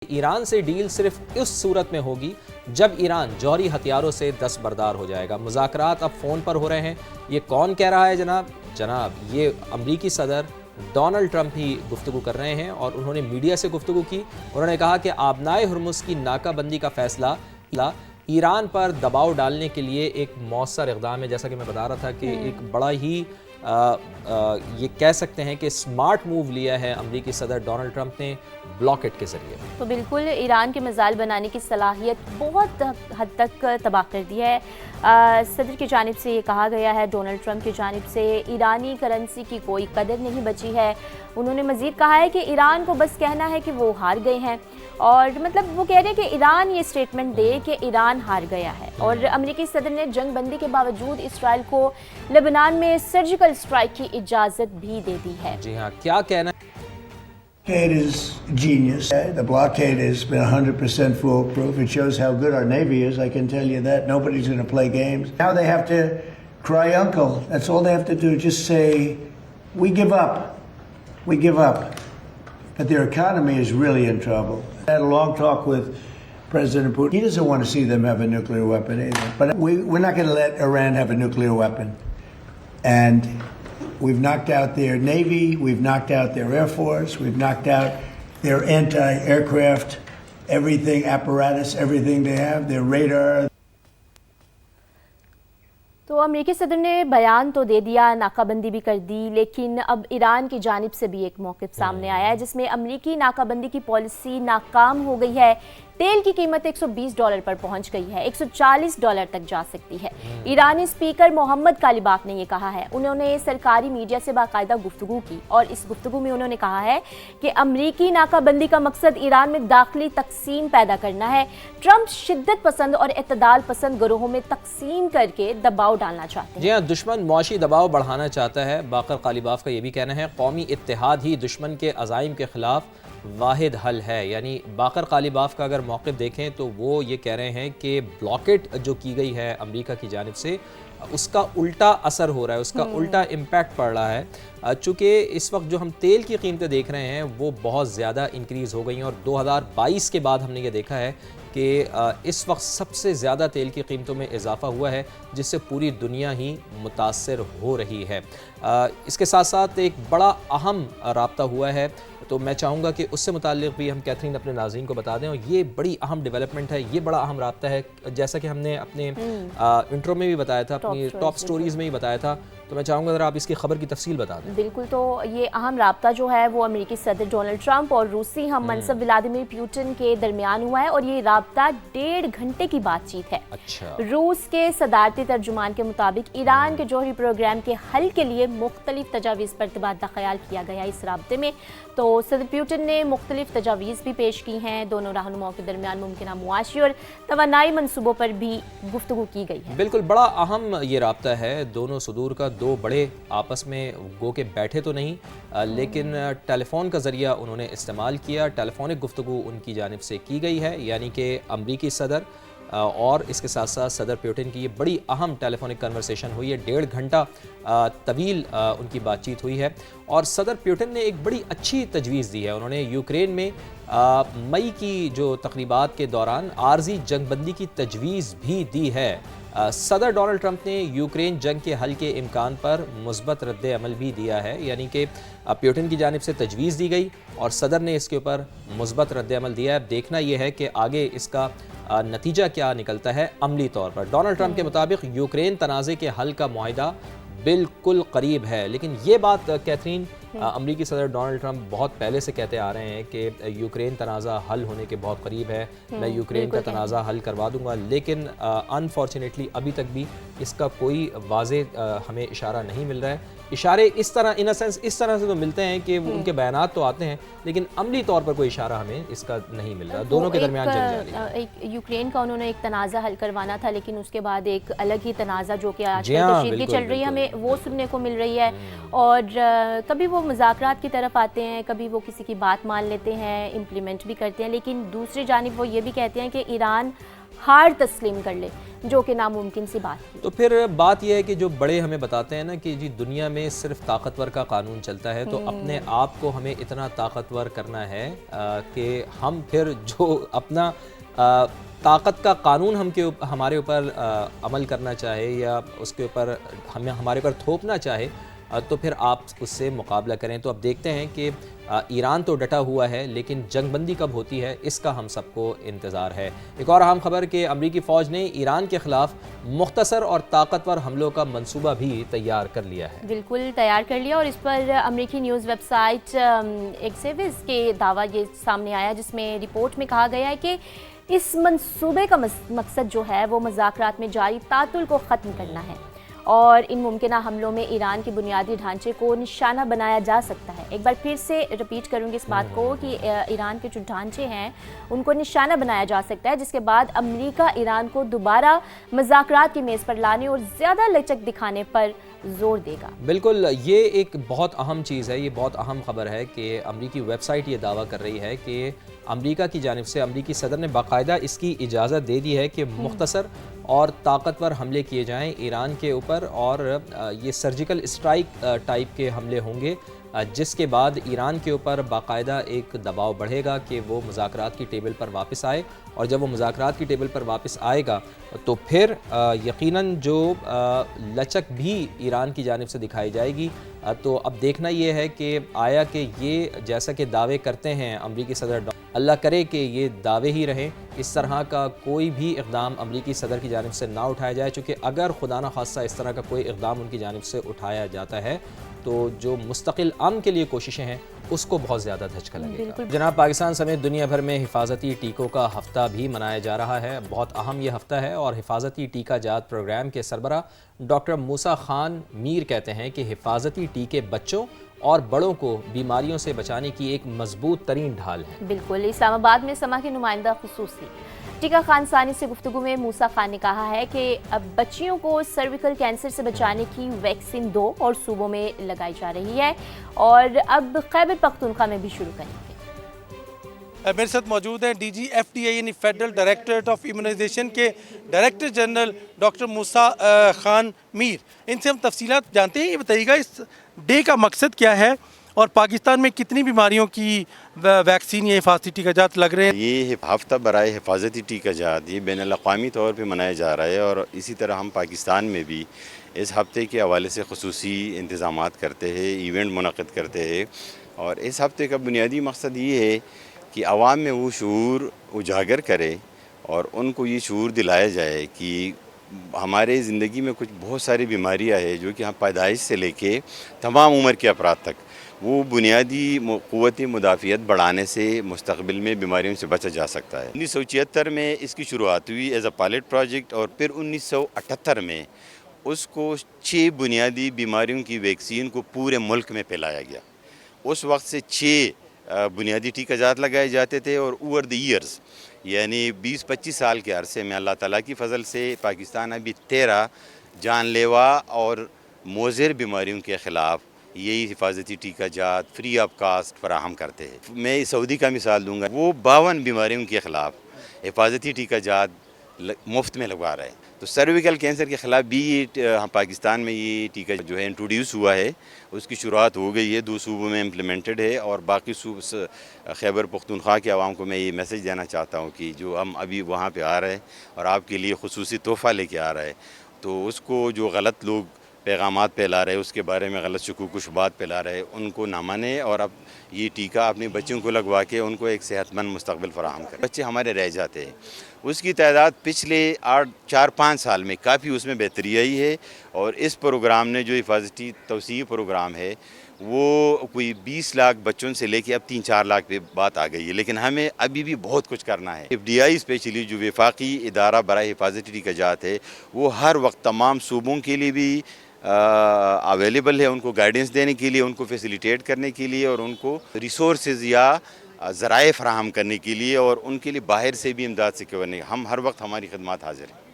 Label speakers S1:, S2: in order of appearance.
S1: ایران سے ڈیل صرف اس صورت میں ہوگی جب ایران جوہری ہتھیاروں سے دستبردار ہو جائے گا۔ مذاکرات اب فون پر ہو رہے ہیں۔ یہ کون کہہ رہا ہے جناب یہ امریکی صدر ڈونلڈ ٹرمپ ہی گفتگو کر رہے ہیں، اور انہوں نے میڈیا سے گفتگو کی۔ انہوں نے کہا کہ آبنائے ہرمز کی ناکہ بندی کا فیصلہ ایران پر دباؤ ڈالنے کے لیے ایک مؤثر اقدام ہے۔ جیسا کہ میں بتا رہا تھا کہ ایک بڑا ہی یہ کہہ سکتے ہیں کہ سمارٹ موو لیا ہے امریکی صدر ڈونلڈ ٹرمپ نے بلاکٹ کے ذریعے۔
S2: تو بالکل ایران کے میزائل بنانے کی صلاحیت بہت حد تک تباہ کر دی ہے۔ صدر کی جانب سے یہ کہا گیا ہے، ڈونلڈ ٹرمپ کی جانب سے ایرانی کرنسی کی کوئی قدر نہیں بچی ہے۔ انہوں نے مزید کہا ہے کہ ایران کو بس کہنا ہے کہ وہ ہار گئے ہیں، اور مطلب وہ کہہ رہے ہیں کہ ایران یہ سٹیٹمنٹ دے کہ ایران ہار گیا ہے۔ اور امریکی صدر نے جنگ بندی کے باوجود اسرائیل کو لبنان میں سرجیکل اسٹرائیک کی اجازت بھی دے دی ہے۔
S1: جی ہاں، کیا کہنا ہے؟
S3: Blockade is genius. The blockade has been 100% foolproof. It shows how good our Navy is, I can tell you that. Nobody's going to play games. Now they have to cry uncle. That's all they have to do. Just say, we give up. We give up. But their economy is really in trouble. I had a long talk with President Putin. He doesn't want to see them have a nuclear weapon either. But we're not going to let Iran have a nuclear weapon. And we've knocked out their Navy, we've knocked out their Air Force, we've knocked out their anti-aircraft, everything, apparatus, everything they have, their radar.
S2: تو امریکی صدر نے بیان تو دے دیا، ناکہ بندی بھی کر دی، لیکن اب ایران کی جانب سے بھی ایک موقف سامنے آیا ہے جس میں امریکی ناکہ بندی کی پالیسی ناکام ہو گئی ہے۔ تیل کی قیمت $120 پر پہنچ گئی ہے، $140 تک جا سکتی ہے۔ ایرانی اسپیکر محمد کالیباف نے یہ کہا ہے، انہوں نے سرکاری میڈیا سے باقاعدہ گفتگو کی، اور اس گفتگو میں انہوں نے کہا ہے کہ امریکی ناکہ بندی کا مقصد ایران میں داخلی تقسیم پیدا کرنا ہے۔ ٹرمپ شدت پسند اور اعتدال پسند گروہوں میں تقسیم کر کے دباؤ ڈالنا چاہتے ہیں۔
S1: جی ہاں، دشمن معاشی دباؤ بڑھانا چاہتا ہے۔ باقر کالیباف کا یہ بھی کہنا ہے قومی اتحاد ہی دشمن کے عزائم کے خلاف واحد حل ہے۔ یعنی باقر کالیباف کا اگر موقف دیکھیں تو وہ یہ کہہ رہے ہیں کہ بلاکٹ جو کی گئی ہے امریکہ کی جانب سے، اس کا الٹا اثر ہو رہا ہے، اس کا الٹا امپیکٹ پڑ رہا ہے، چونکہ اس وقت جو ہم تیل کی قیمتیں دیکھ رہے ہیں وہ بہت زیادہ انکریز ہو گئی ہیں، اور 2022 کے بعد ہم نے یہ دیکھا ہے کہ اس وقت سب سے زیادہ تیل کی قیمتوں میں اضافہ ہوا ہے، جس سے پوری دنیا ہی متاثر ہو رہی ہے۔ اس کے ساتھ ساتھ ایک بڑا اہم رابطہ ہوا ہے، تو میں چاہوں گا کہ اس سے متعلق بھی ہم کیتھرین اپنے ناظرین کو بتا دیں، اور یہ بڑی اہم ڈیولپمنٹ ہے، یہ بڑا اہم رابطہ ہے، جیسا کہ ہم نے اپنے انٹرو میں بھی بتایا تھا، اپنی ٹاپ سٹوریز میں بھی بتایا تھا، تو میں چاہوں گا ذرا آپ اس کی خبر کی تفصیل بتا دیں۔
S2: بالکل، تو یہ اہم رابطہ جو ہے وہ امریکی صدر ڈونلڈ ٹرمپ اور روسی ہم منصب ولادیمیر پوٹن کے درمیان ہوا ہے، اور یہ رابطہ 1.5 گھنٹے کی بات چیت ہے۔ روس کے صدارتی ترجمان کے مطابق ایران کے جوہری پروگرام کے حل کے لیے مختلف تجاویز پر تبادلہ خیال کیا گیا اس رابطے میں۔ تو صدر پوٹن نے مختلف تجاویز بھی پیش کی ہیں، دونوں رہنماؤں کے درمیان ممکنہ معاشی اور توانائی منصوبوں پر بھی گفتگو کی گئی ہے۔
S1: بالکل، بڑا اہم یہ رابطہ ہے دونوں صدور کا، دو بڑے آپس میں گو کے بیٹھے تو نہیں، لیکن ٹیلی فون کا ذریعہ انہوں نے استعمال کیا، ٹیلی فونک گفتگو ان کی جانب سے کی گئی ہے، یعنی کہ امریکی صدر اور اس کے ساتھ ساتھ صدر پیوٹن کی یہ بڑی اہم ٹیلی فونک کنورسیشن ہوئی ہے، 1.5 گھنٹہ طویل ان کی بات چیت ہوئی ہے، اور صدر پیوٹن نے ایک بڑی اچھی تجویز دی ہے۔ انہوں نے یوکرین میں مئی کی جو تقریبات کے دوران عارضی جنگ بندی کی تجویز بھی دی ہے۔ صدر ڈونلڈ ٹرمپ نے یوکرین جنگ کے حل کے امکان پر مثبت رد عمل بھی دیا ہے، یعنی کہ پیوٹن کی جانب سے تجویز دی گئی اور صدر نے اس کے اوپر مثبت رد عمل دیا ہے۔ اب دیکھنا یہ ہے کہ آگے اس کا نتیجہ کیا نکلتا ہے عملی طور پر۔ ڈونلڈ ٹرمپ کے مطابق یوکرین تنازع کے حل کا معاہدہ بالکل قریب ہے، لیکن یہ بات کیتھرین امریکی صدر ڈونلڈ ٹرمپ بہت پہلے سے کہتے آ رہے ہیں کہ یوکرین تنازع حل ہونے کے بہت قریب ہے، میں یوکرین کا تنازع حل کروا دوں گا، لیکن انفارچونیٹلی ابھی تک بھی اس کا کوئی واضح ہمیں اشارہ نہیں مل رہا ہے۔ اشارے اس طرح اس طرح سے تو ملتے ہیں کہ ان کے بیانات تو آتے ہیں، لیکن عملی طور پر کوئی اشارہ ہمیں اس کا نہیں مل رہا، دونوں کے درمیان جنگ جاری ہے۔
S2: ایک یوکرین کا انہوں نے ایک تنازع حل کروانا تھا، لیکن اس کے بعد ایک الگ ہی تنازع جو کہ آج کل کشیدگی چل رہی ہے، ہمیں وہ سننے کو مل رہی ہے، اور کبھی وہ مذاکرات کی طرف آتے ہیں، کبھی وہ کسی کی بات مان لیتے ہیں، امپلیمنٹ بھی کرتے ہیں، لیکن دوسری جانب وہ یہ بھی کہتے ہیں کہ ایران ہار تسلیم کر لے، جو کہ ناممکن سی بات ہے۔
S1: تو پھر بات یہ ہے کہ جو بڑے ہمیں بتاتے ہیں نا کہ جی دنیا میں صرف طاقتور کا قانون چلتا ہے، تو اپنے آپ کو ہمیں اتنا طاقتور کرنا ہے کہ ہم پھر جو اپنا طاقت کا قانون ہمارے اوپر عمل کرنا چاہے یا اس کے اوپر ہمارے اوپر تھوپنا چاہے تو پھر آپ اس سے مقابلہ کریں۔ تو اب دیکھتے ہیں کہ ایران تو ڈٹا ہوا ہے، لیکن جنگ بندی کب ہوتی ہے اس کا ہم سب کو انتظار ہے۔ ایک اور اہم خبر کہ امریکی فوج نے ایران کے خلاف مختصر اور طاقتور حملوں کا منصوبہ بھی تیار کر لیا ہے۔
S2: بالکل تیار کر لیا، اور اس پر امریکی نیوز ویب سائٹ ایکسیوس کے دعویٰ یہ سامنے آیا، جس میں رپورٹ میں کہا گیا ہے کہ اس منصوبے کا مقصد جو ہے وہ مذاکرات میں جاری تعطل کو ختم کرنا ہے، اور ان ممکنہ حملوں میں ایران کے بنیادی ڈھانچے کو نشانہ بنایا جا سکتا ہے۔ ایک بار پھر سے رپیٹ کروں گی اس بات کو کہ ایران کے جو ڈھانچے ہیں ان کو نشانہ بنایا جا سکتا ہے، جس کے بعد امریکہ ایران کو دوبارہ مذاکرات کی میز پر لانے اور زیادہ لچک دکھانے پر زور دے گا۔
S1: بالکل، یہ ایک بہت اہم چیز ہے، یہ بہت اہم خبر ہے کہ امریکی ویب سائٹ یہ دعویٰ کر رہی ہے کہ امریکہ کی جانب سے امریکی صدر نے باقاعدہ اس کی اجازت دے دی ہے کہ مختصر اور طاقتور حملے کیے جائیں ایران کے اوپر، اور یہ سرجیکل اسٹرائک ٹائپ کے حملے ہوں گے، جس کے بعد ایران کے اوپر باقاعدہ ایک دباؤ بڑھے گا کہ وہ مذاکرات کی ٹیبل پر واپس آئے، اور جب وہ مذاکرات کی ٹیبل پر واپس آئے گا تو پھر یقیناً جو لچک بھی ایران کی جانب سے دکھائی جائے گی۔ تو اب دیکھنا یہ ہے کہ آیا کہ یہ جیسا کہ دعوے کرتے ہیں امریکی صدر، اللہ کرے کہ یہ دعوے ہی رہیں، اس طرح کا کوئی بھی اقدام امریکی صدر کی جانب سے نہ اٹھایا جائے، چونکہ اگر خدا نخواستہ اس طرح کا کوئی اقدام ان کی جانب سے اٹھایا جاتا ہے تو جو مستقل امن کے لیے کوششیں ہیں اس کو بہت زیادہ دھچکا لگے گا۔ جناب، پاکستان سمیت دنیا بھر میں حفاظتی ٹیکوں کا ہفتہ بھی منایا جا رہا ہے، بہت اہم یہ ہفتہ ہے، اور حفاظتی ٹیکہ جات پروگرام کے سربراہ ڈاکٹر موسیٰ خان میر کہتے ہیں کہ حفاظتی ٹیکے بچوں اور بڑوں کو بیماریوں سے بچانے کی ایک مضبوط ترین ڈھال ہے۔
S2: بالکل، اسلام آباد میں سما کے نمائندہ خصوصی ٹیکہ خان ثانی سے گفتگو میں موسیٰ خان نے کہا ہے کہ اب بچیوں کو سرویکل کینسر سے بچانے کی ویکسین 2 اور صوبوں میں لگائی جا رہی ہے، اور اب خیبر پختونخوا میں بھی شروع کریں گے۔
S4: میرے ساتھ موجود ہیں D G F D A یعنی فیڈرل ڈائریکٹریٹ آف ایمیونائزیشن کے director general doctor Musa Khan Mir. ان سے ہم تفصیلات جانتے ہیں۔ یہ بتائیے گا اس ڈے کا مقصد کیا ہے، اور پاکستان میں کتنی بیماریوں کی ویکسین یا حفاظتی ٹیکہ جات لگ رہے ہیں؟
S5: یہ ہفتہ برائے حفاظتی ٹیکہ جات یہ بین الاقوامی طور پہ منایا جا رہا ہے، اور اسی طرح ہم پاکستان میں بھی اس ہفتے کے حوالے سے خصوصی انتظامات کرتے ہیں، ایونٹ منعقد کرتے ہیں، اور اس ہفتے کا بنیادی مقصد یہ ہے کہ عوام میں وہ شعور اجاگر کرے اور ان کو یہ شعور دلایا جائے کہ ہمارے زندگی میں کچھ بہت ساری بیماریاں ہیں جو کہ ہم پیدائش سے لے کے تمام عمر کے افراد تک وہ بنیادی قوت مدافعت بڑھانے سے مستقبل میں بیماریوں سے بچا جا سکتا ہے۔ 1976 میں اس کی شروعات ہوئی ایز اے پائلٹ پروجیکٹ، اور پھر 1978 میں اس کو 6 بنیادی بیماریوں کی ویکسین کو پورے ملک میں پھیلایا گیا۔ اس وقت سے 6 بنیادی ٹیکہ جات لگائے جاتے تھے، اور اوور دی ایئرز یعنی 20-25 سال کے عرصے میں اللہ تعالیٰ کی فضل سے پاکستان ابھی 13 جان لیوا اور مضر بیماریوں کے خلاف یہی حفاظتی ٹیکہ جات فری آف کاسٹ فراہم کرتے ہیں۔ میں سعودی کا مثال دوں گا، وہ 52 بیماریوں کے خلاف حفاظتی ٹیکہ جات مفت میں لگوا رہے ہیں۔ تو سرویکل کینسر کے خلاف بھی پاکستان میں یہ ٹیکہ جو ہے انٹروڈیوس ہوا ہے، اس کی شروعات ہو گئی ہے، 2 صوبوں میں امپلیمنٹڈ ہے، اور باقی خیبر پختونخوا کے عوام کو میں یہ میسج دینا چاہتا ہوں کہ جو ہم ابھی وہاں پہ آ رہے ہیں اور آپ کے لیے خصوصی تحفہ لے کے آ رہے ہیں، تو اس کو جو غلط لوگ پیغامات پھیلا رہے ہیں، اس کے بارے میں غلط شکوک و شبہات پھیلا رہے ہیں، ان کو نہ مانیں، اور اب یہ ٹیکہ اپنے بچوں کو لگوا کے ان کو ایک صحت مند مستقبل فراہم کریں۔ بچے ہمارے رہ جاتے ہیں، اس کی تعداد پچھلے 4-5 سال میں کافی اس میں بہتری آئی ہے، اور اس پروگرام نے جو حفاظتی توسیع پروگرام ہے وہ کوئی 20 لاکھ بچوں سے لے کے اب 3-4 لاکھ پہ بات آ گئی ہے، لیکن ہمیں ابھی بھی بہت کچھ کرنا ہے۔ ایف ڈی آئی اسپیشلی جو وفاقی ادارہ برائے حفاظتی ٹیکہ جات ہے، وہ ہر وقت تمام صوبوں کے لیے بھی اویلیبل ہے، ان کو گائیڈنس دینے کے لیے، ان کو فیسیلیٹیٹ کرنے کے لیے، اور ان کو ریسورسز یا ذرائع فراہم کرنے کے لیے، اور ان کے لیے باہر سے بھی امداد سے کرنے۔ ہم ہر وقت ہماری خدمات حاضر ہیں۔